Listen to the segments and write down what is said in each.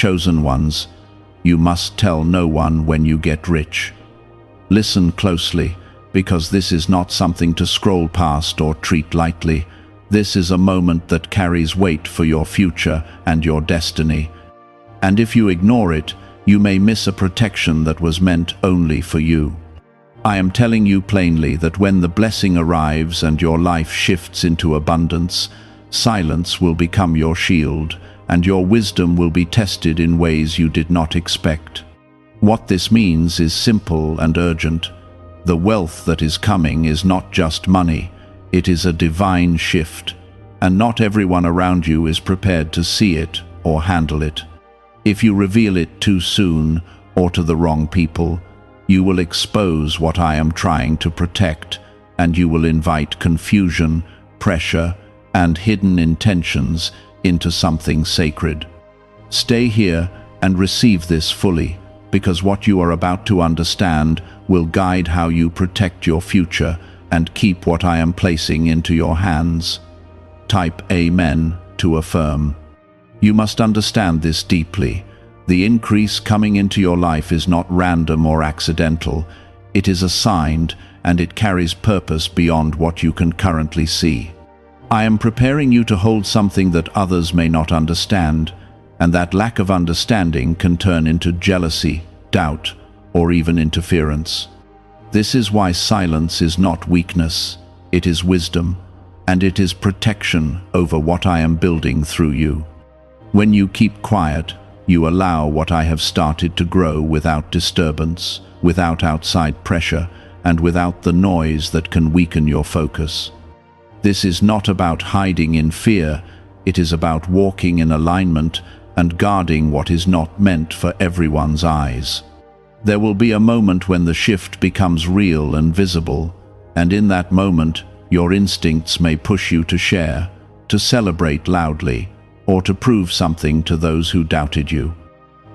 chosen ones, you must tell no one when you get rich. Listen closely, because this is not something to scroll past or treat lightly. This is a moment that carries weight for your future and your destiny. And if you ignore it, you may miss a protection that was meant only for you. I am telling you plainly that when the blessing arrives and your life shifts into abundance, silence will become your shield, and your wisdom will be tested in ways you did not expect. What this means is simple and urgent. The wealth that is coming is not just money, it is a divine shift, and not everyone around you is prepared to see it or handle it. If you reveal it too soon or to the wrong people, you will expose what I am trying to protect, and you will invite confusion, pressure, and hidden intentions into something sacred. Stay here and receive this fully, because what you are about to understand will guide how you protect your future and keep what I am placing into your hands. Type Amen to affirm. You must understand this deeply. The increase coming into your life is not random or accidental. It is assigned, and it carries purpose beyond what you can currently see. I am preparing you to hold something that others may not understand, and that lack of understanding can turn into jealousy, doubt, or even interference. This is why silence is not weakness, it is wisdom, and it is protection over what I am building through you. When you keep quiet, you allow what I have started to grow without disturbance, without outside pressure, and without the noise that can weaken your focus. This is not about hiding in fear, it is about walking in alignment and guarding what is not meant for everyone's eyes. There will be a moment when the shift becomes real and visible, and in that moment, your instincts may push you to share, to celebrate loudly, or to prove something to those who doubted you.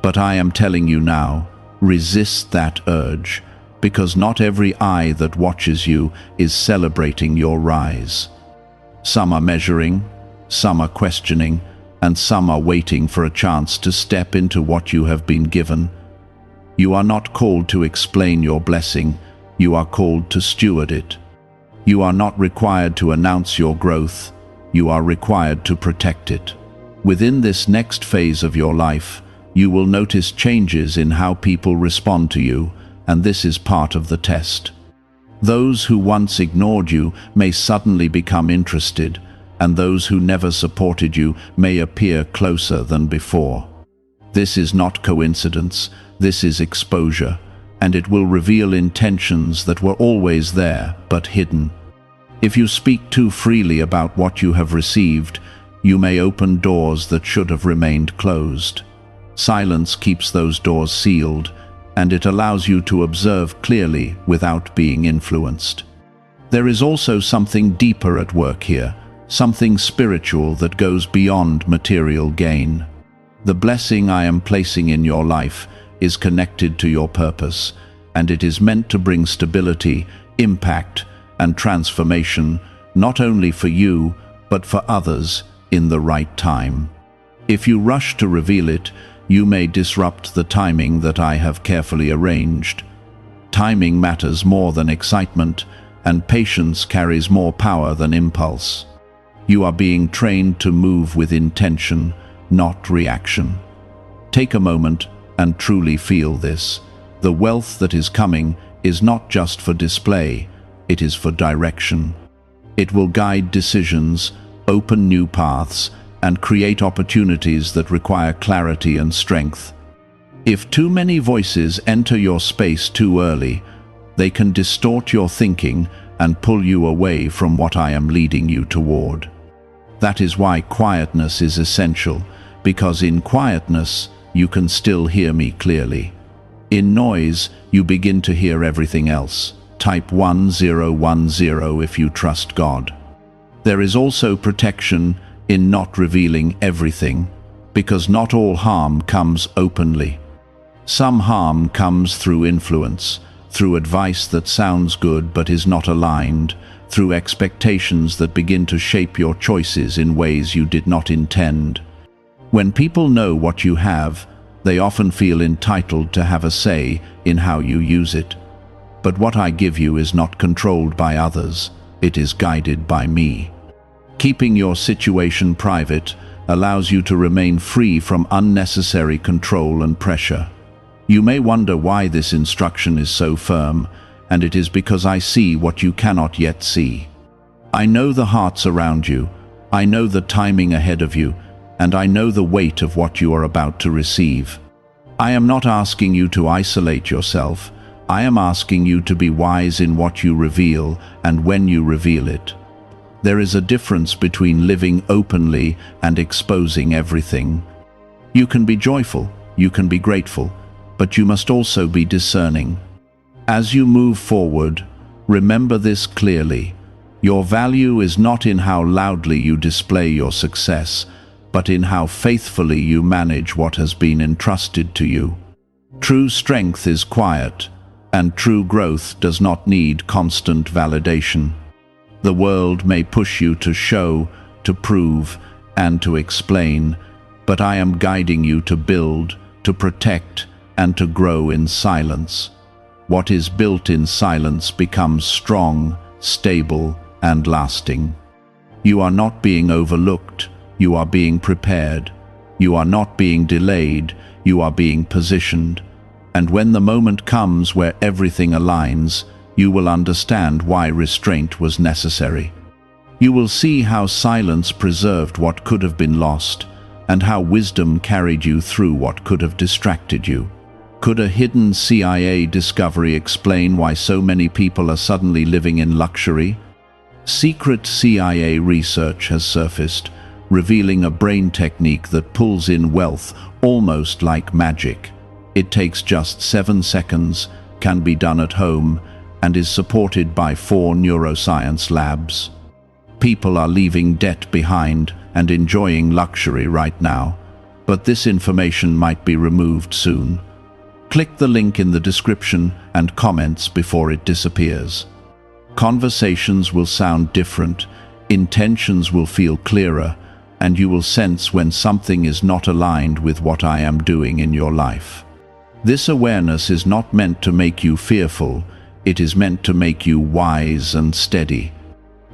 But I am telling you now, resist that urge, because not every eye that watches you is celebrating your rise. Some are measuring, some are questioning, and some are waiting for a chance to step into what you have been given. You are not called to explain your blessing, you are called to steward it. You are not required to announce your growth, you are required to protect it. Within this next phase of your life, you will notice changes in how people respond to you, and this is part of the test. Those who once ignored you may suddenly become interested, and those who never supported you may appear closer than before. This is not coincidence, this is exposure, and it will reveal intentions that were always there but hidden. If you speak too freely about what you have received, you may open doors that should have remained closed. Silence keeps those doors sealed, and it allows you to observe clearly without being influenced. There is also something deeper at work here, something spiritual that goes beyond material gain. The blessing I am placing in your life is connected to your purpose, and it is meant to bring stability, impact, and transformation, not only for you, but for others in the right time. If you rush to reveal it, you may disrupt the timing that I have carefully arranged. Timing matters more than excitement, and patience carries more power than impulse. You are being trained to move with intention, not reaction. Take a moment and truly feel this. The wealth that is coming is not just for display, it is for direction. It will guide decisions, open new paths, and create opportunities that require clarity and strength. If too many voices enter your space too early, they can distort your thinking and pull you away from what I am leading you toward. That is why quietness is essential, because in quietness you can still hear me clearly. In noise, you begin to hear everything else. Type 1010 if you trust God. There is also protection in not revealing everything, because not all harm comes openly. Some harm comes through influence, through advice that sounds good but is not aligned, through expectations that begin to shape your choices in ways you did not intend. When people know what you have, They often feel entitled to have a say in how you use it. But what I give you is not controlled by others, it is guided by me. Keeping your situation private allows you to remain free from unnecessary control and pressure. You may wonder why this instruction is so firm, and it is because I see what you cannot yet see. I know the hearts around you, I know the timing ahead of you, and I know the weight of what you are about to receive. I am not asking you to isolate yourself, I am asking you to be wise in what you reveal and when you reveal it. There is a difference between living openly and exposing everything. You can be joyful, you can be grateful, but you must also be discerning. As you move forward, remember this clearly. Your value is not in how loudly you display your success, but in how faithfully you manage what has been entrusted to you. True strength is quiet, and true growth does not need constant validation. The world may push you to show, to prove, and to explain, but I am guiding you to build, to protect, and to grow in silence. What is built in silence becomes strong, stable, and lasting. You are not being overlooked, you are being prepared. You are not being delayed, you are being positioned. And when the moment comes where everything aligns, you will understand why restraint was necessary. You will see how silence preserved what could have been lost, and how wisdom carried you through what could have distracted you. Could a hidden CIA discovery explain why so many people are suddenly living in luxury? Secret CIA research has surfaced, revealing a brain technique that pulls in wealth almost like magic. It takes just 7 seconds, can be done at home, and is supported by 4 neuroscience labs. People are leaving debt behind and enjoying luxury right now, but this information might be removed soon. Click the link in the description and comments before it disappears. Conversations will sound different, intentions will feel clearer, and you will sense when something is not aligned with what I am doing in your life. This awareness is not meant to make you fearful, it is meant to make you wise and steady.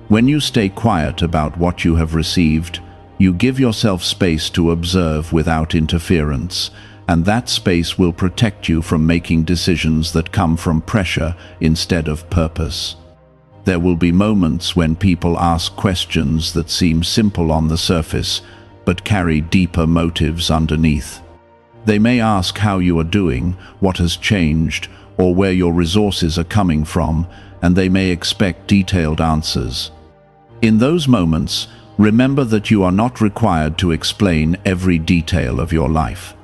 When you stay quiet about what you have received, you give yourself space to observe without interference, and that space will protect you from making decisions that come from pressure instead of purpose. There will be moments when people ask questions that seem simple on the surface, but carry deeper motives underneath. They may ask how you are doing, what has changed, or where your resources are coming from, and they may expect detailed answers. In those moments, remember that you are not required to explain every detail of your life.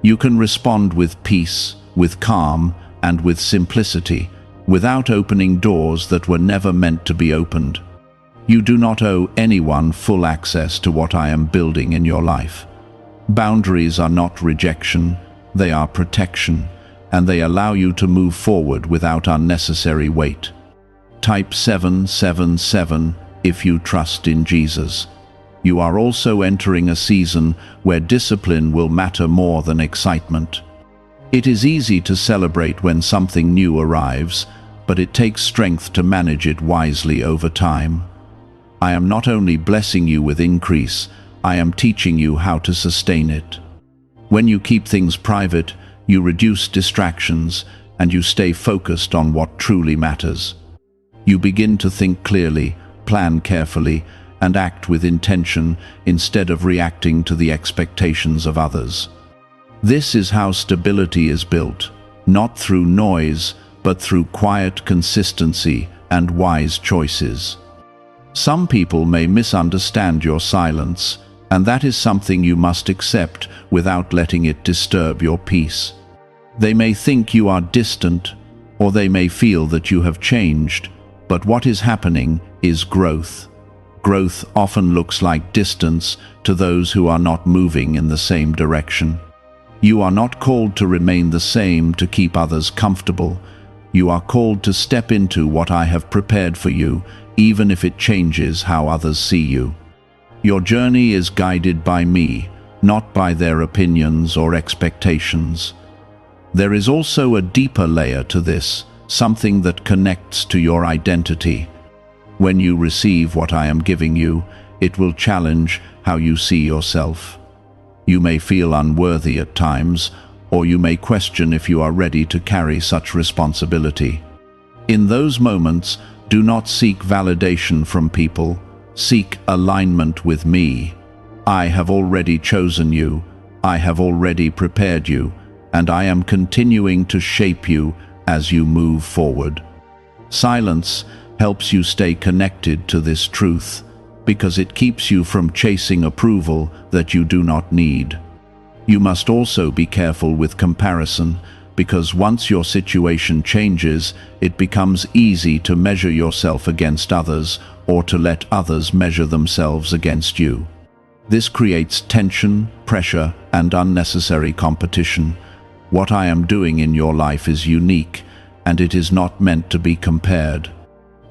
You can respond with peace, with calm, and with simplicity, without opening doors that were never meant to be opened. You do not owe anyone full access to what I am building in your life. Boundaries are not rejection, they are protection, and they allow you to move forward without unnecessary weight. Type 777 if you trust in Jesus. You are also entering a season where discipline will matter more than excitement. It is easy to celebrate when something new arrives, but it takes strength to manage it wisely over time. I am not only blessing you with increase, I am teaching you how to sustain it. When you keep things private, you reduce distractions, and you stay focused on what truly matters. You begin to think clearly, plan carefully, and act with intention instead of reacting to the expectations of others. This is how stability is built, not through noise, but through quiet consistency and wise choices. Some people may misunderstand your silence, and that is something you must accept without letting it disturb your peace. They may think you are distant, or they may feel that you have changed, but what is happening is growth. Growth often looks like distance to those who are not moving in the same direction. You are not called to remain the same to keep others comfortable. You are called to step into what I have prepared for you, even if it changes how others see you. Your journey is guided by me, not by their opinions or expectations. There is also a deeper layer to this, something that connects to your identity. When you receive what I am giving you, it will challenge how you see yourself. You may feel unworthy at times, or you may question if you are ready to carry such responsibility. In those moments, do not seek validation from people. Seek alignment with me. I have already chosen you. I have already prepared you, and I am continuing to shape you as you move forward. Silence helps you stay connected to this truth, because it keeps you from chasing approval that you do not need. You must also be careful with comparison, because once your situation changes, it becomes easy to measure yourself against others or to let others measure themselves against you. This creates tension, pressure, and unnecessary competition. What I am doing in your life is unique, and it is not meant to be compared.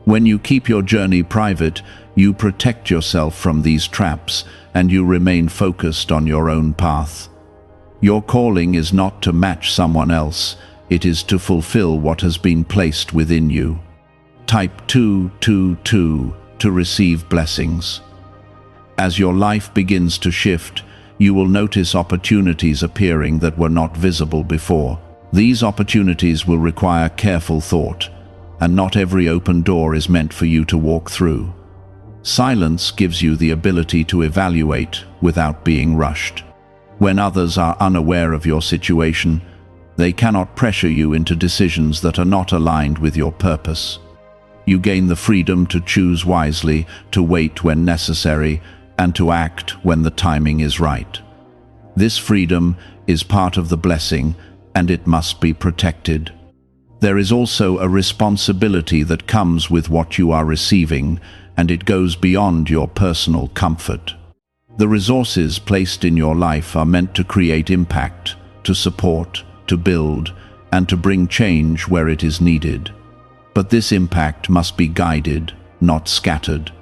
When you keep your journey private, you protect yourself from these traps, and you remain focused on your own path. Your calling is not to match someone else, it is to fulfill what has been placed within you. Type 222 to receive blessings. As your life begins to shift, you will notice opportunities appearing that were not visible before. These opportunities will require careful thought, and not every open door is meant for you to walk through. Silence gives you the ability to evaluate without being rushed. When others are unaware of your situation, they cannot pressure you into decisions that are not aligned with your purpose. You gain the freedom to choose wisely, to wait when necessary, and to act when the timing is right. This freedom is part of the blessing, and it must be protected. There is also a responsibility that comes with what you are receiving, and it goes beyond your personal comfort. The resources placed in your life are meant to create impact, to support, to build, and to bring change where it is needed. But this impact must be guided, not scattered.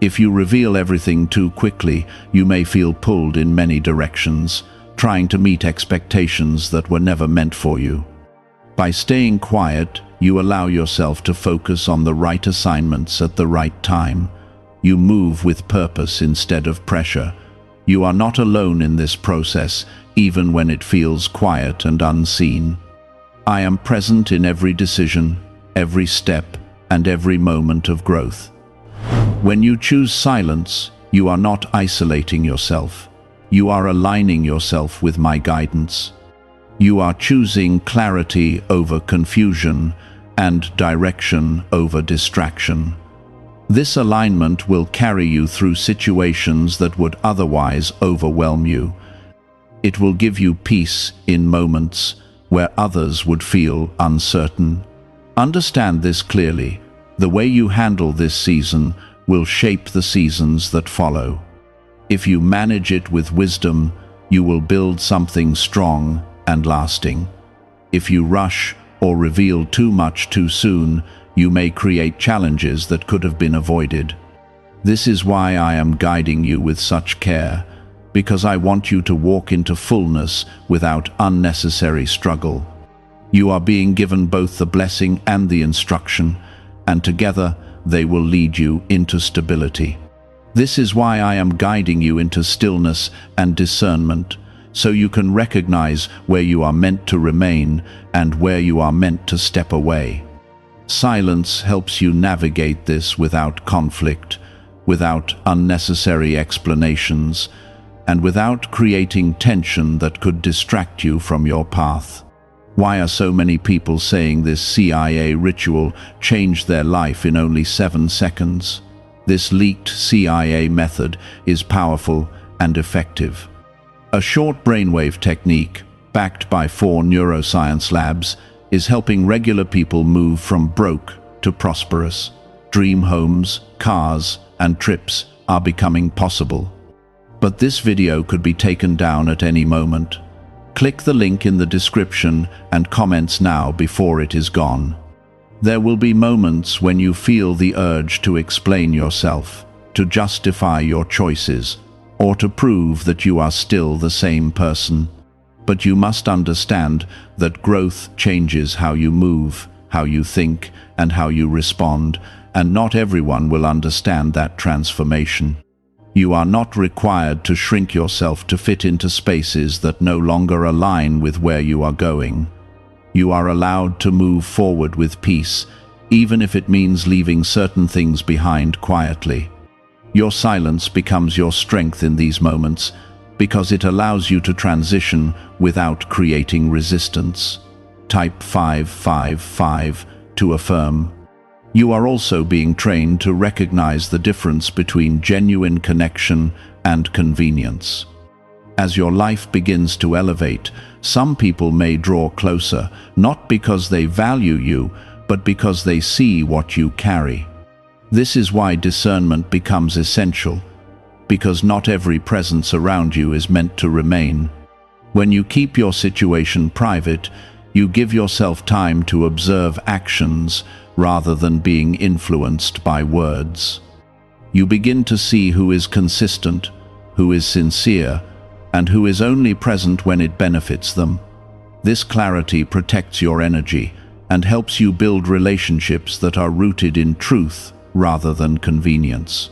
If you reveal everything too quickly, you may feel pulled in many directions, trying to meet expectations that were never meant for you. By staying quiet, you allow yourself to focus on the right assignments at the right time. You move with purpose instead of pressure. You are not alone in this process, even when it feels quiet and unseen. I am present in every decision, every step, and every moment of growth. When you choose silence, you are not isolating yourself. You are aligning yourself with my guidance. You are choosing clarity over confusion and direction over distraction. This alignment will carry you through situations that would otherwise overwhelm you. It will give you peace in moments where others would feel uncertain. Understand this clearly. The way you handle this season will shape the seasons that follow. If you manage it with wisdom, you will build something strong and lasting. If you rush or reveal too much too soon, you may create challenges that could have been avoided. This is why I am guiding you with such care, because I want you to walk into fullness without unnecessary struggle. You are being given both the blessing and the instruction, and together they will lead you into stability. This is why I am guiding you into stillness and discernment, so you can recognize where you are meant to remain and where you are meant to step away. Silence helps you navigate this without conflict, without unnecessary explanations, and without creating tension that could distract you from your path. Why are so many people saying this CIA ritual changed their life in only 7 seconds? This leaked CIA method is powerful and effective. A short brainwave technique, backed by 4 neuroscience labs, is helping regular people move from broke to prosperous. Dream homes, cars, and trips are becoming possible. But this video could be taken down at any moment. Click the link in the description and comments now before it is gone. There will be moments when you feel the urge to explain yourself, to justify your choices, or to prove that you are still the same person. But you must understand that growth changes how you move, how you think, and how you respond, and not everyone will understand that transformation. You are not required to shrink yourself to fit into spaces that no longer align with where you are going. You are allowed to move forward with peace, even if it means leaving certain things behind quietly. Your silence becomes your strength in these moments, because it allows you to transition without creating resistance. Type 555 to affirm. You are also being trained to recognize the difference between genuine connection and convenience. As your life begins to elevate, some people may draw closer, not because they value you, but because they see what you carry. This is why discernment becomes essential, because not every presence around you is meant to remain. When you keep your situation private, you give yourself time to observe actions rather than being influenced by words. You begin to see who is consistent, who is sincere, and who is only present when it benefits them. This clarity protects your energy and helps you build relationships that are rooted in truth rather than convenience.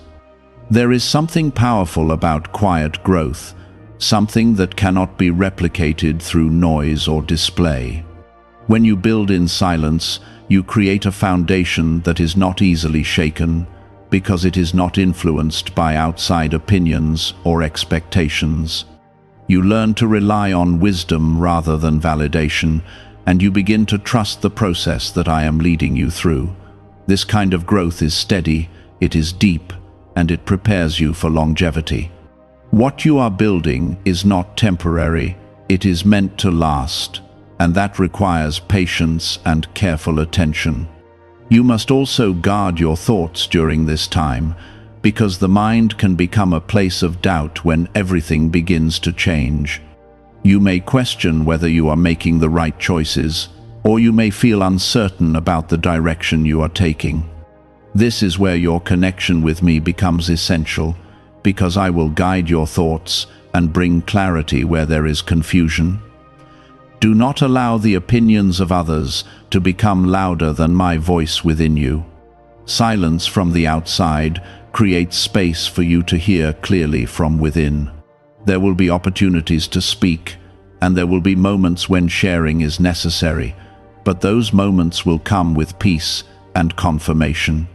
There is something powerful about quiet growth, something that cannot be replicated through noise or display. When you build in silence, you create a foundation that is not easily shaken, because it is not influenced by outside opinions or expectations. You learn to rely on wisdom rather than validation, and you begin to trust the process that I am leading you through. This kind of growth is steady, it is deep, and it prepares you for longevity. What you are building is not temporary, it is meant to last, and that requires patience and careful attention. You must also guard your thoughts during this time, because the mind can become a place of doubt when everything begins to change. You may question whether you are making the right choices, or you may feel uncertain about the direction you are taking. This is where your connection with me becomes essential, because I will guide your thoughts and bring clarity where there is confusion. Do not allow the opinions of others to become louder than my voice within you. Silence from the outside creates space for you to hear clearly from within. There will be opportunities to speak, and there will be moments when sharing is necessary, but those moments will come with peace and confirmation.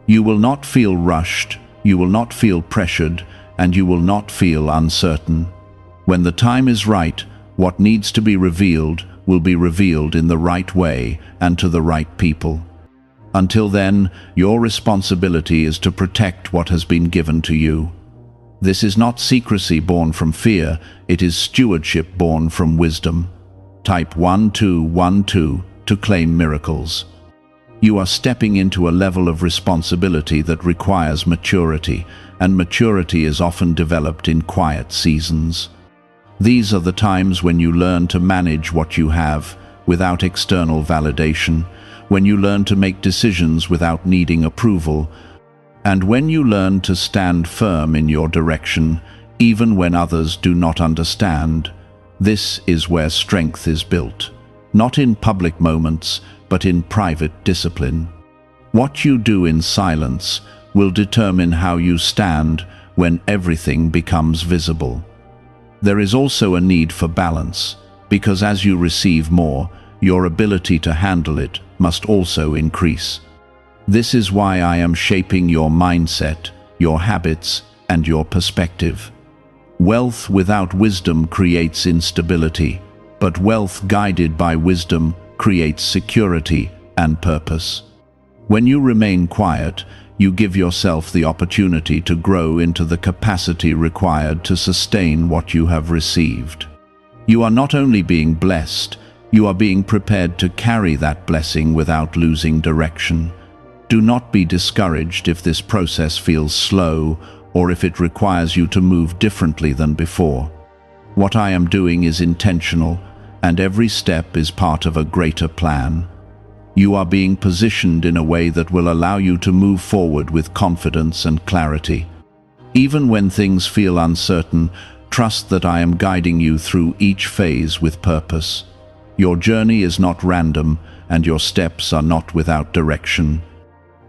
You will not feel rushed, you will not feel pressured, and you will not feel uncertain. When the time is right, what needs to be revealed will be revealed in the right way and to the right people. Until then, your responsibility is to protect what has been given to you. This is not secrecy born from fear, it is stewardship born from wisdom. Type 1212 to claim miracles. You are stepping into a level of responsibility that requires maturity, and maturity is often developed in quiet seasons. These are the times when you learn to manage what you have without external validation, when you learn to make decisions without needing approval, and when you learn to stand firm in your direction, even when others do not understand. This is where strength is built, not in public moments, but in private discipline. What you do in silence will determine how you stand when everything becomes visible. There is also a need for balance, because as you receive more, your ability to handle it must also increase. This is why I am shaping your mindset, your habits, and your perspective. Wealth without wisdom creates instability, but wealth guided by wisdom creates security and purpose. When you remain quiet, you give yourself the opportunity to grow into the capacity required to sustain what you have received. You are not only being blessed, you are being prepared to carry that blessing without losing direction. Do not be discouraged if this process feels slow or if it requires you to move differently than before. What I am doing is intentional, and every step is part of a greater plan. You are being positioned in a way that will allow you to move forward with confidence and clarity. Even when things feel uncertain, trust that I am guiding you through each phase with purpose. Your journey is not random, and your steps are not without direction.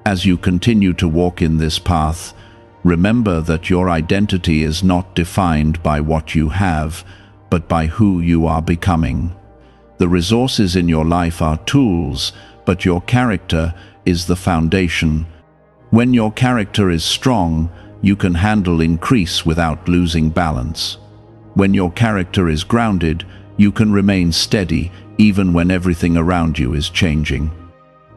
As you continue to walk in this path, remember that your identity is not defined by what you have, but by who you are becoming. The resources in your life are tools, but your character is the foundation. When your character is strong, you can handle increase without losing balance. When your character is grounded, you can remain steady even when everything around you is changing.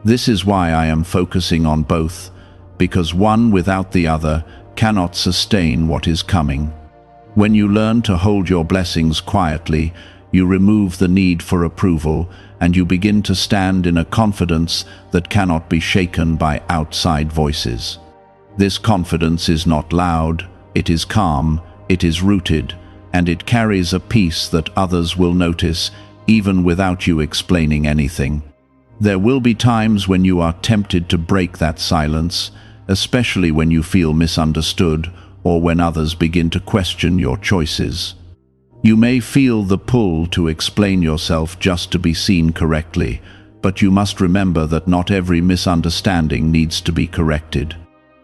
This is why I am focusing on both, because one without the other cannot sustain what is coming. When you learn to hold your blessings quietly, you remove the need for approval, and you begin to stand in a confidence that cannot be shaken by outside voices. This confidence is not loud, it is calm, it is rooted, and it carries a peace that others will notice even without you explaining anything. There will be times when you are tempted to break that silence, especially when you feel misunderstood or when others begin to question your choices. You may feel the pull to explain yourself just to be seen correctly, but you must remember that not every misunderstanding needs to be corrected.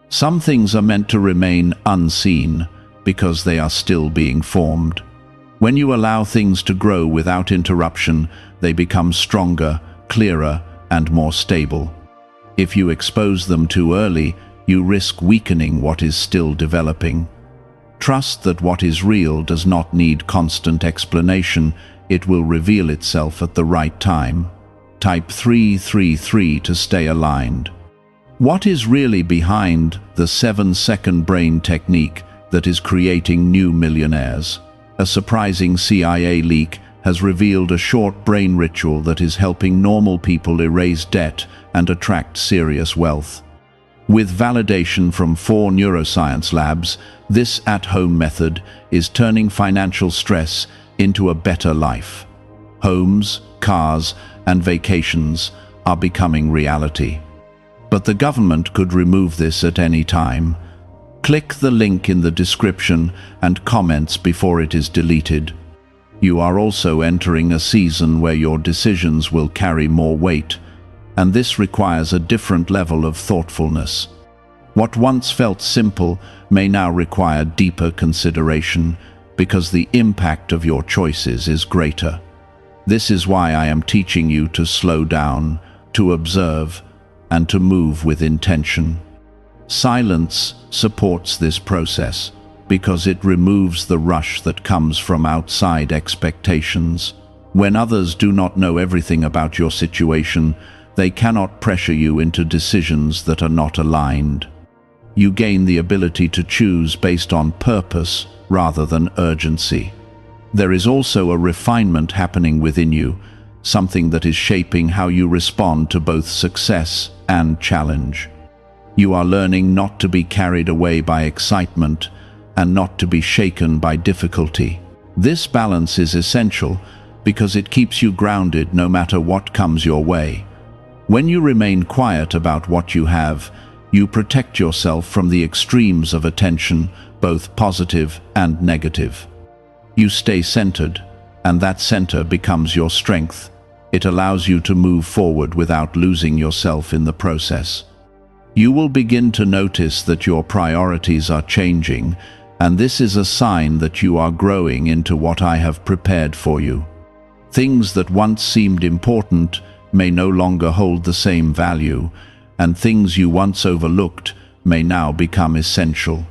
Some things are meant to remain unseen because they are still being formed. When you allow things to grow without interruption, they become stronger, clearer, and more stable. If you expose them too early, you risk weakening what is still developing. Trust that what is real does not need constant explanation. It will reveal itself at the right time. Type 333 to stay aligned. What is really behind the 7-second brain technique that is creating new millionaires? A surprising CIA leak has revealed a short brain ritual that is helping normal people erase debt and attract serious wealth. With validation from 4 neuroscience labs, this at-home method is turning financial stress into a better life. Homes, cars, and vacations are becoming reality. But the government could remove this at any time. Click the link in the description and comments before it is deleted. You are also entering a season where your decisions will carry more weight, and this requires a different level of thoughtfulness. What once felt simple may now require deeper consideration because the impact of your choices is greater. This is why I am teaching you to slow down, to observe, and to move with intention. Silence supports this process because it removes the rush that comes from outside expectations. When others do not know everything about your situation, they cannot pressure you into decisions that are not aligned. You gain the ability to choose based on purpose rather than urgency. There is also a refinement happening within you, something that is shaping how you respond to both success and challenge. You are learning not to be carried away by excitement and not to be shaken by difficulty. This balance is essential because it keeps you grounded no matter what comes your way. When you remain quiet about what you have, you protect yourself from the extremes of attention, both positive and negative. You stay centered, and that center becomes your strength. It allows you to move forward without losing yourself in the process. You will begin to notice that your priorities are changing, and this is a sign that you are growing into what I have prepared for you. Things that once seemed important may no longer hold the same value, and things you once overlooked may now become essential.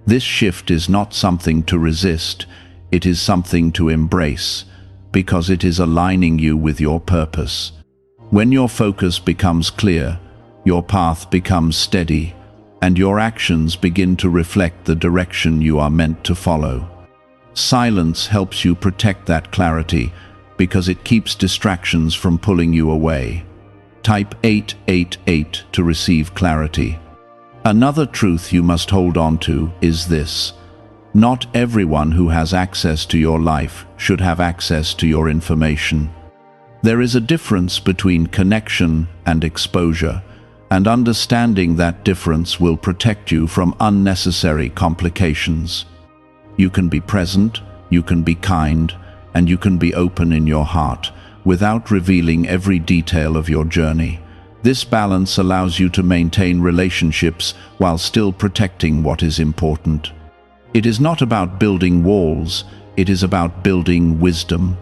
This shift is not something to resist, it is something to embrace, because it is aligning you with your purpose. When your focus becomes clear, your path becomes steady, and your actions begin to reflect the direction you are meant to follow. Silence helps you protect that clarity because it keeps distractions from pulling you away. Type 888 to receive clarity. Another truth you must hold on to is this: not everyone who has access to your life should have access to your information. There is a difference between connection and exposure, and understanding that difference will protect you from unnecessary complications. You can be present, you can be kind, and you can be open in your heart, without revealing every detail of your journey. This balance allows you to maintain relationships while still protecting what is important. It is not about building walls, it is about building wisdom.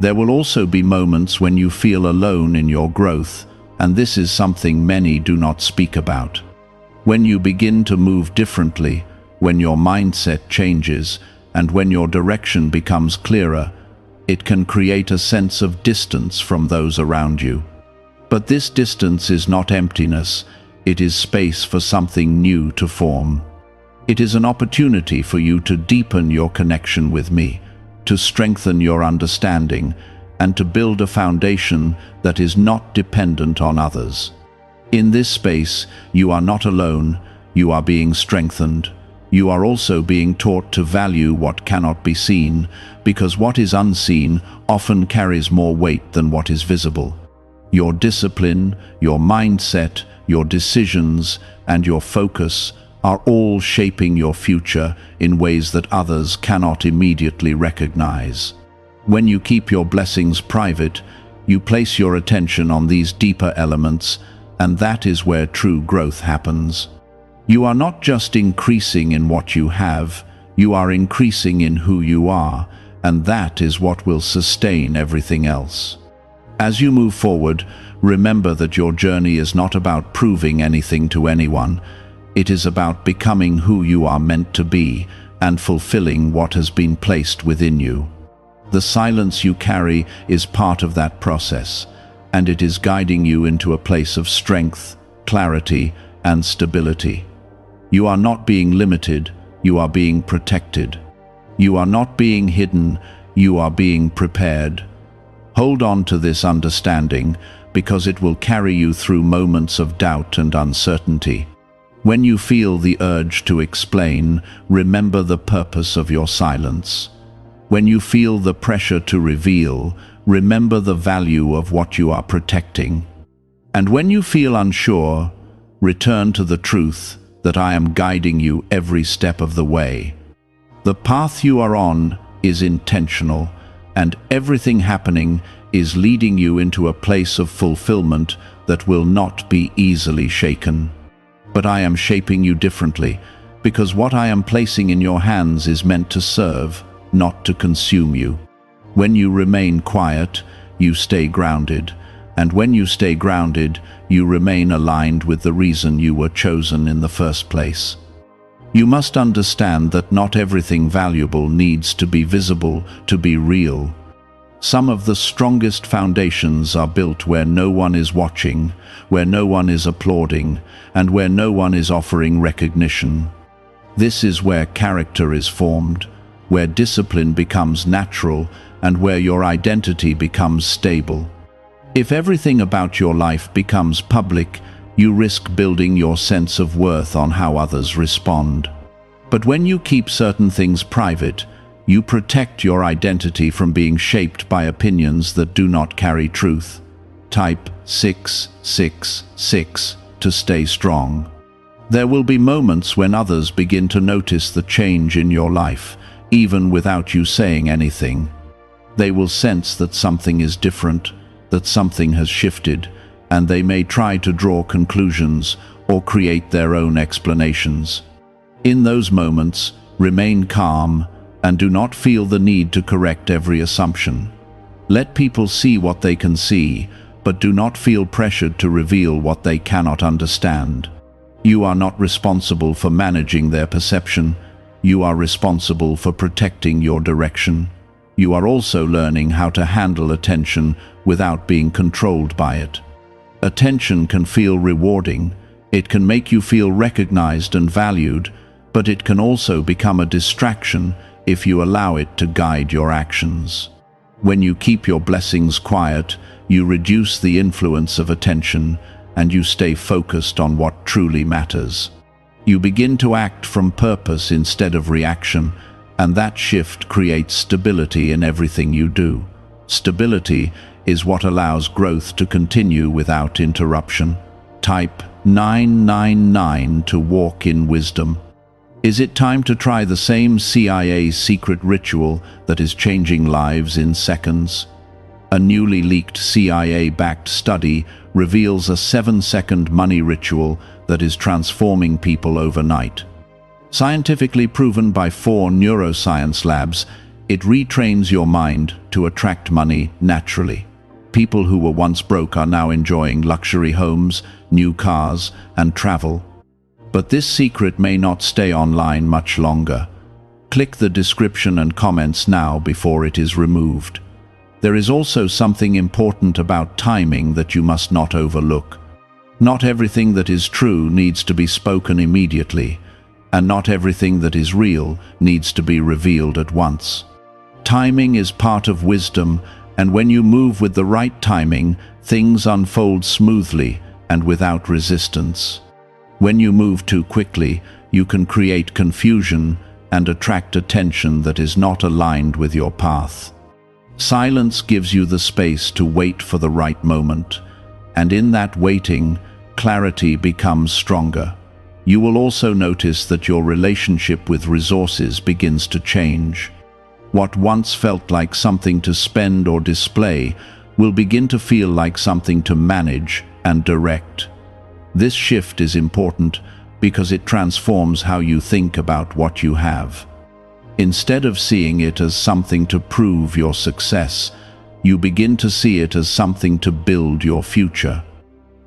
There will also be moments when you feel alone in your growth, and this is something many do not speak about. When you begin to move differently, when your mindset changes, and when your direction becomes clearer, it can create a sense of distance from those around you. But this distance is not emptiness, it is space for something new to form. It is an opportunity for you to deepen your connection with me, to strengthen your understanding, and to build a foundation that is not dependent on others. In this space, you are not alone, you are being strengthened. You are also being taught to value what cannot be seen, because what is unseen often carries more weight than what is visible. Your discipline, your mindset, your decisions, and your focus are all shaping your future in ways that others cannot immediately recognize. When you keep your blessings private, you place your attention on these deeper elements, and that is where true growth happens. You are not just increasing in what you have, you are increasing in who you are, and that is what will sustain everything else. As you move forward, remember that your journey is not about proving anything to anyone. It is about becoming who you are meant to be and fulfilling what has been placed within you. The silence you carry is part of that process, and it is guiding you into a place of strength, clarity, and stability. You are not being limited, you are being protected. You are not being hidden, you are being prepared. Hold on to this understanding, because it will carry you through moments of doubt and uncertainty. When you feel the urge to explain, remember the purpose of your silence. When you feel the pressure to reveal, remember the value of what you are protecting. And when you feel unsure, return to the truth that I am guiding you every step of the way. The path you are on is intentional, and everything happening is leading you into a place of fulfillment that will not be easily shaken. But I am shaping you differently, because what I am placing in your hands is meant to serve, not to consume you. When you remain quiet, you stay grounded, and when you stay grounded, you remain aligned with the reason you were chosen in the first place. You must understand that not everything valuable needs to be visible to be real. Some of the strongest foundations are built where no one is watching, where no one is applauding, and where no one is offering recognition. This is where character is formed, where discipline becomes natural, and where your identity becomes stable. If everything about your life becomes public, you risk building your sense of worth on how others respond. But when you keep certain things private, you protect your identity from being shaped by opinions that do not carry truth. Type 666 to stay strong. There will be moments when others begin to notice the change in your life, even without you saying anything. They will sense that something is different, that something has shifted, and they may try to draw conclusions or create their own explanations. In those moments, remain calm and do not feel the need to correct every assumption. Let people see what they can see, but do not feel pressured to reveal what they cannot understand. You are not responsible for managing their perception. You are responsible for protecting your direction. You are also learning how to handle attention without being controlled by it. Attention can feel rewarding. It can make you feel recognized and valued, but it can also become a distraction if you allow it to guide your actions. When you keep your blessings quiet, you reduce the influence of attention and you stay focused on what truly matters. You begin to act from purpose instead of reaction, and that shift creates stability in everything you do. Stability is what allows growth to continue without interruption. Type 999 to walk in wisdom. Is it time to try the same CIA secret ritual that is changing lives in seconds? A newly leaked CIA-backed study reveals a 7-second money ritual that is transforming people overnight. Scientifically proven by 4 neuroscience labs, it retrains your mind to attract money naturally. People who were once broke are now enjoying luxury homes, new cars, and travel. But this secret may not stay online much longer. Click the description and comments now before it is removed. There is also something important about timing that you must not overlook. Not everything that is true needs to be spoken immediately, and not everything that is real needs to be revealed at once. Timing is part of wisdom, and when you move with the right timing, things unfold smoothly and without resistance. When you move too quickly, you can create confusion and attract attention that is not aligned with your path. Silence gives you the space to wait for the right moment, and in that waiting, clarity becomes stronger. You will also notice that your relationship with resources begins to change. What once felt like something to spend or display will begin to feel like something to manage and direct. This shift is important because it transforms how you think about what you have. Instead of seeing it as something to prove your success, you begin to see it as something to build your future.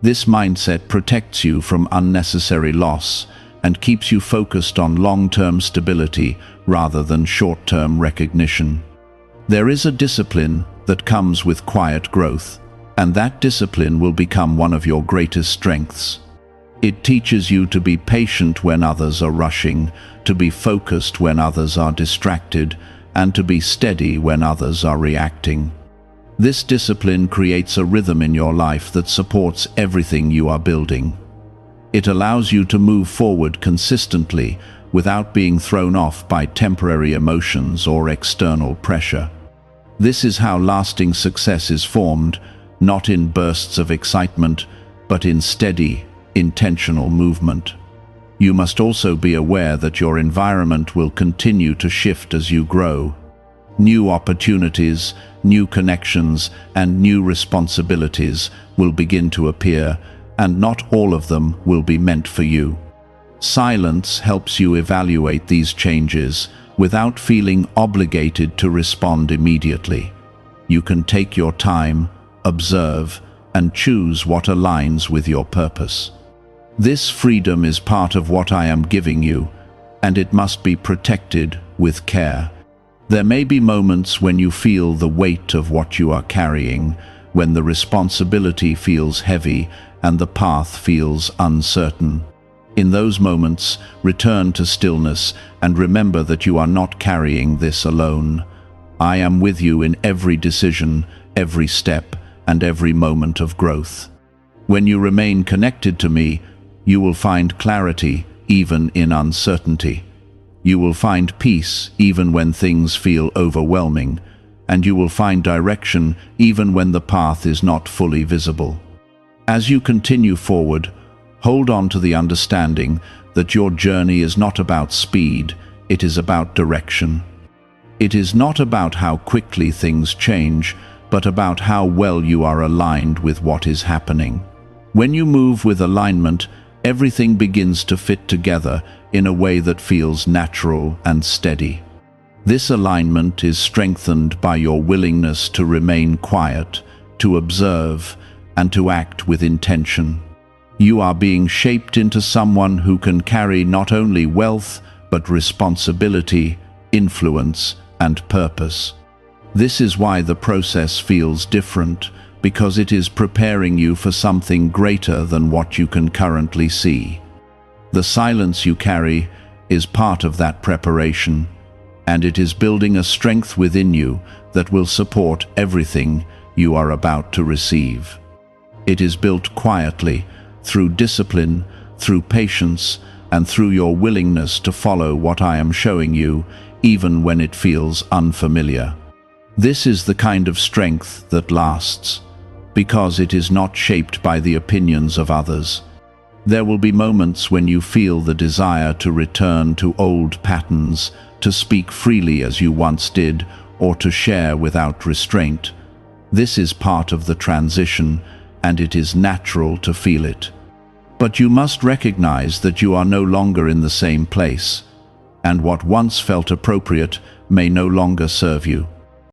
This mindset protects you from unnecessary loss and keeps you focused on long-term stability rather than short-term recognition. There is a discipline that comes with quiet growth, and that discipline will become one of your greatest strengths. It teaches you to be patient when others are rushing, to be focused when others are distracted, and to be steady when others are reacting. This discipline creates a rhythm in your life that supports everything you are building. It allows you to move forward consistently without being thrown off by temporary emotions or external pressure. This is how lasting success is formed, not in bursts of excitement, but in steady, intentional movement. You must also be aware that your environment will continue to shift as you grow. New opportunities, new connections, and new responsibilities will begin to appear, and not all of them will be meant for you. Silence helps you evaluate these changes without feeling obligated to respond immediately. You can take your time, observe, and choose what aligns with your purpose. This freedom is part of what I am giving you, and it must be protected with care. There may be moments when you feel the weight of what you are carrying, when the responsibility feels heavy and the path feels uncertain. In those moments, return to stillness and remember that you are not carrying this alone. I am with you in every decision, every step, and every moment of growth. When you remain connected to me, you will find clarity even in uncertainty. You will find peace even when things feel overwhelming, and you will find direction even when the path is not fully visible. As you continue forward, hold on to the understanding that your journey is not about speed, it is about direction. It is not about how quickly things change, but about how well you are aligned with what is happening. When you move with alignment, everything begins to fit together in a way that feels natural and steady. This alignment is strengthened by your willingness to remain quiet, to observe, and to act with intention. You are being shaped into someone who can carry not only wealth, but responsibility, influence, and purpose. This is why the process feels different, because it is preparing you for something greater than what you can currently see. The silence you carry is part of that preparation, and it is building a strength within you that will support everything you are about to receive. It is built quietly, through discipline, through patience, and through your willingness to follow what I am showing you, even when it feels unfamiliar. This is the kind of strength that lasts, because it is not shaped by the opinions of others. There will be moments when you feel the desire to return to old patterns, to speak freely as you once did, or to share without restraint. This is part of the transition, and it is natural to feel it. But you must recognize that you are no longer in the same place, and what once felt appropriate may no longer serve you.